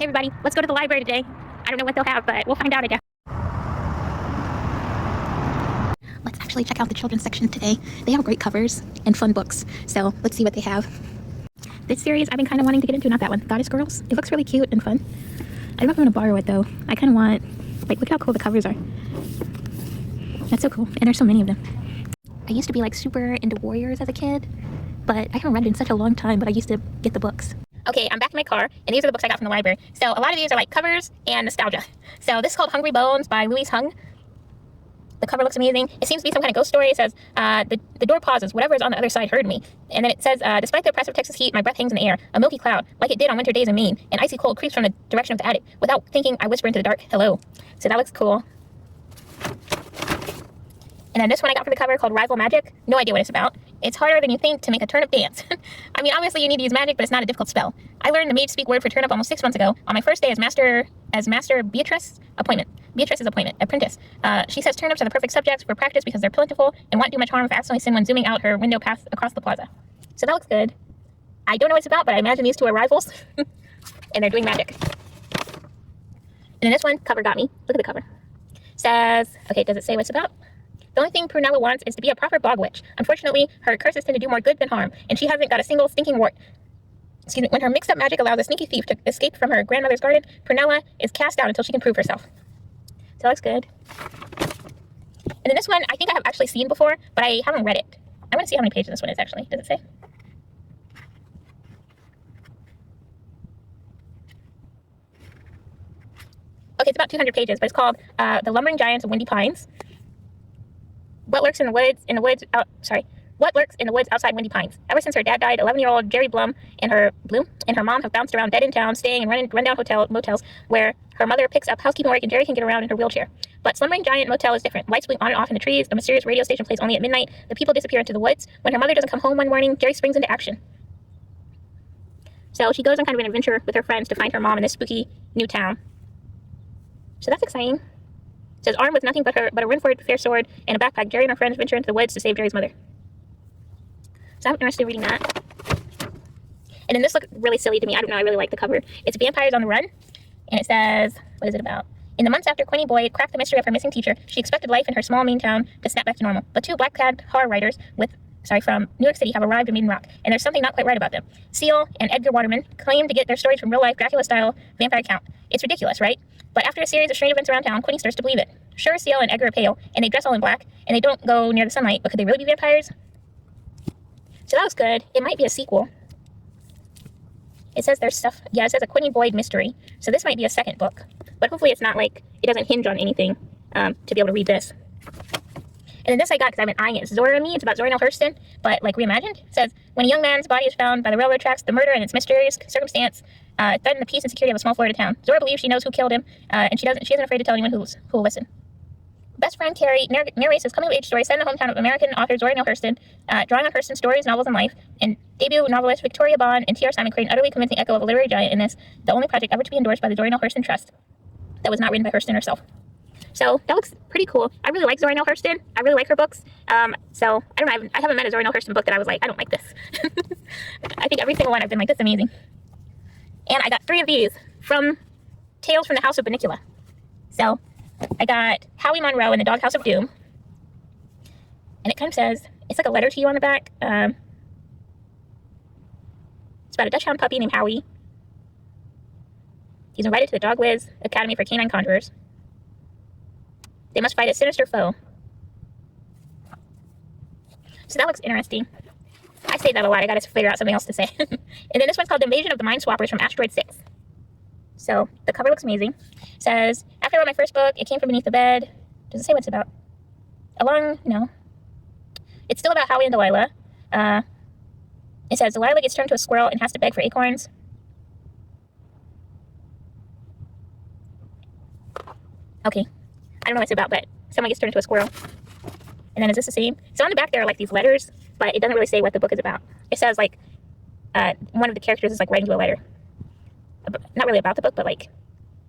Hey everybody, let's go to the library today. I don't know what they'll have, but we'll find out, I guess. Let's actually check out the children's section today. They have great covers and fun books, so let's see what they have. This series I've been kind of wanting to get into, not that one, Goddess Girls. It looks really cute and fun. I don't know if I'm going to borrow it though. I kind of want, like, look how cool the covers are. That's so cool, and there's so many of them. I used to be like super into Warriors as a kid, but I haven't read it in such a long time, but I used to get the books. Okay, I'm back in my car, and these are the books I got from the library. So a lot of these are like covers and nostalgia. So this is called Hungry Bones by Louise Hung. The cover looks amazing. It seems to be some kind of ghost story. It says, the door pauses. Whatever is on the other side heard me. And then it says, despite the oppressive Texas heat, my breath hangs in the air. A milky cloud, like it did on winter days in Maine. An icy cold creeps from the direction of the attic. Without thinking, I whisper into the dark, hello. So that looks cool. And then this one I got for the cover called Rival Magic. No idea what it's about. It's harder than you think to make a turnip dance. I mean, obviously you need to use magic, but it's not a difficult spell. I learned the mage-speak word for turnip almost 6 months ago on my first day as Master Beatrice's apprentice. She says turnips are the perfect subjects for practice because they're plentiful and won't do much harm if I accidentally sin when zooming out her window path across the plaza. So that looks good. I don't know what it's about, but I imagine these two are rivals. And they're doing magic. And then this one, cover got me. Look at the cover. Says, okay, does it say what it's about? The only thing Prunella wants is to be a proper bog witch. Unfortunately, her curses tend to do more good than harm, and she hasn't got a single stinking wart. Excuse me. When her mixed-up magic allows a sneaky thief to escape from her grandmother's garden, Prunella is cast out until she can prove herself. So that looks good. And then this one, I think I have actually seen before, but I haven't read it. I'm going to see how many pages this one is, actually. Does it say? Okay, it's about 200 pages, but it's called The Lumbering Giants of Windy Pines. What lurks in the woods outside Windy Pines? Ever since her dad died, 11-year-old Jerry Bloom and her mom have bounced around dead in town, staying in rundown motels where her mother picks up housekeeping work and Jerry can get around in her wheelchair. But Slumbering Giant Motel is different. Lights blink on and off in the trees. A mysterious radio station plays only at midnight. The people disappear into the woods. When her mother doesn't come home one morning, Jerry springs into action. So she goes on kind of an adventure with her friends to find her mom in this spooky new town. So that's exciting. It says, armed with nothing but a Renford fair sword and a backpack, Jerry and her friends venture into the woods to save Jerry's mother. So I'm interested in reading that. And then this looked really silly to me. I don't know, I really like the cover. It's Vampires on the Run. And it says, what is it about? In the months after Quinny Boyd cracked the mystery of her missing teacher, she expected life in her small Maine town to snap back to normal. But two black-clad horror writers from New York City have arrived in Maiden Rock, and there's something not quite right about them. Seal and Edgar Waterman claim to get their stories from real-life Dracula-style vampire account. It's ridiculous, right? But after a series of strange events around town, Quinny starts to believe it. Sure, Seal and Edgar are pale, and they dress all in black, and they don't go near the sunlight, but could they really be vampires? So that was good. It might be a sequel. It says there's stuff, yeah, it says a Quinny Boyd mystery. So this might be a second book. But hopefully it's not like, it doesn't hinge on anything to be able to read this. And then this I got because I've been eyeing it. It's Zora and Me. It's about Zora Neale Hurston, but like reimagined. It says, when a young man's body is found by the railroad tracks, the murder and its mysterious circumstance threaten the peace and security of a small Florida town. Zora believes she knows who killed him, and she isn't afraid to tell anyone who will listen. Best Friend Carrie narrates his coming-of-age story set in the hometown of American author Zora Neale Hurston, drawing on Hurston's stories, novels, and life. And debut novelist Victoria Bond and T.R. Simon create an utterly convincing echo of a literary giant in this, the only project ever to be endorsed by the Zora Neale Hurston Trust that was not written by Hurston herself. So that looks pretty cool. I really like Zora Neale Hurston. I really like her books. So I don't know. I haven't met a Zora Neale Hurston book that I was like, I don't like this. I think every single one I've been like, this is amazing. And I got 3 of these from Tales from the House of Bunnicula. So I got Howie Monroe in the Doghouse of Doom. And it kind of says, it's like a letter to you on the back. It's about a Dachshund puppy named Howie. He's invited to the Dog Whiz Academy for Canine Conjurers. They must fight a sinister foe. So that looks interesting. I say that a lot. I gotta figure out something else to say. And then this one's called The Invasion of the Mind Swappers from Asteroid 6. So the cover looks amazing. It says, after I wrote my first book, it came from beneath the bed. Does it say what it's about? No. It's still about Howie and Delilah. It says, Delilah gets turned to a squirrel and has to beg for acorns. Okay. I don't know what it's about, but someone gets turned into a squirrel. And then is this the same? So on the back there are like these letters, but it doesn't really say what the book is about. It says like one of the characters is like writing to a letter. Not really about the book, but like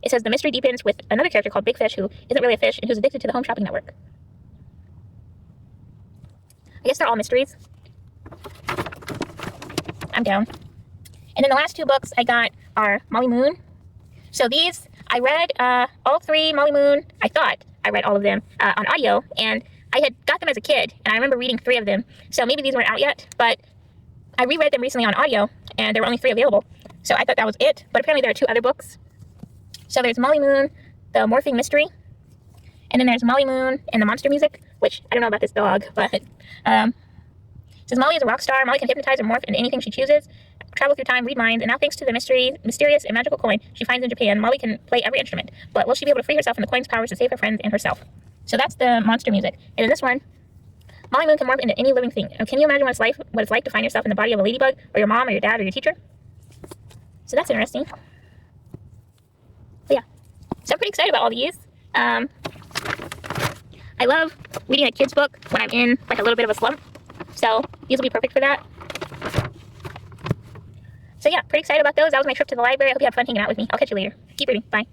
it says the mystery deepens with another character called Big Fish who isn't really a fish and who's addicted to the Home Shopping Network. I guess they're all mysteries. I'm down. And then the last 2 books I got are Molly Moon. So these, I read all three Molly Moon. I thought I read all of them on audio, and I had got them as a kid, and I remember reading 3 of them. So maybe these weren't out yet, but I reread them recently on audio, and there were only 3 available. So I thought that was it, but apparently there are 2 other books. So there's Molly Moon, The Morphing Mystery, and then there's Molly Moon and the Monster Music, which I don't know about this dog, but it says Molly is a rock star. Molly can hypnotize or morph into anything she chooses, travel through time, read minds, and now thanks to the mysterious and magical coin she finds in Japan, Molly can play every instrument. But will she be able to free herself from the coin's powers to save her friends and herself? So that's the Monster Music. And in this one, Molly Moon can morph into any living thing. Can you imagine what it's like to find yourself in the body of a ladybug, or your mom, or your dad, or your teacher? So that's interesting. But yeah, so I'm pretty excited about all these. I love reading a kid's book when I'm in like a little bit of a slump. So these will be perfect for that. So yeah, pretty excited about those. That was my trip to the library. I hope you had fun hanging out with me. I'll catch you later. Keep reading. Bye.